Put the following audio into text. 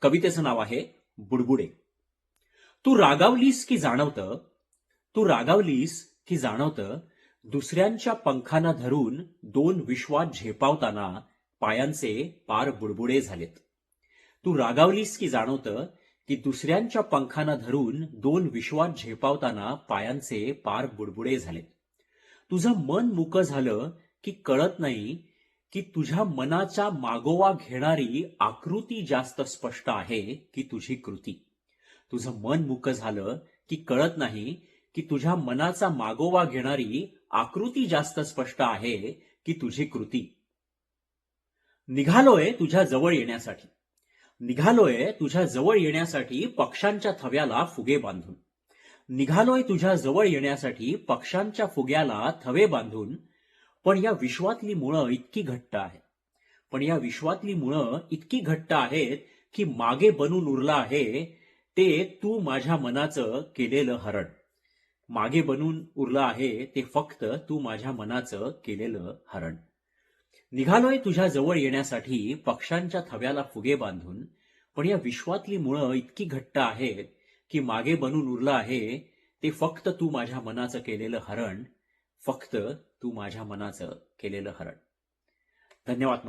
कवितेचं नाव आहे बुडबुडे. तू रागावलीस की जाणवतं, तू रागावलीस की जाणवतं, दुसऱ्यांच्या पंखाना धरून दोन विश्वात झेपावताना पायांचे पार बुडबुडे झालेत. तू रागावलीस की जाणवतं, की दुसऱ्यांच्या पंखाना धरून दोन विश्वात झेपावताना पायांचे पार बुडबुडे झालेत. तुझं मन मुकं झालं की कळत नाही की तुझ्या मनाचा मागोवा घेणारी आकृती जास्त स्पष्ट आहे की तुझी कृती. तुझं मन मुकं झालं की कळत नाही की तुझ्या मनाचा मागोवा घेणारी आकृती जास्त स्पष्ट आहे की तुझी कृती. निघालोय तुझ्या जवळ येण्यासाठी, निघालोय तुझ्या जवळ येण्यासाठी पक्षांच्या थव्याला फुगे बांधून. निघालोय तुझ्या जवळ येण्यासाठी पक्षांच्या फुग्याला थवे बांधून. पण या विश्वातली मुळं इतकी घट्ट आहेत, पण या विश्वातली मुळं इतकी घट्ट आहेत की मागे बनून उरलं आहे ते तू माझ्या मनाचं केलेलं हरण. मागे बनून उरलं आहे ते फक्त तू माझ्या मनाचं केलेलं हरण. निघालोय तुझ्या जवळ येण्यासाठी पक्षांच्या थव्याला फुगे बांधून. पण या विश्वातली मुळं इतकी घट्ट आहेत की मागे बनून उरलं आहे ते फक्त तू माझ्या मनाचं केलेलं हरण. फक्त तू माझ्या मनाचं केलेलं हरण. धन्यवाद मंडळी.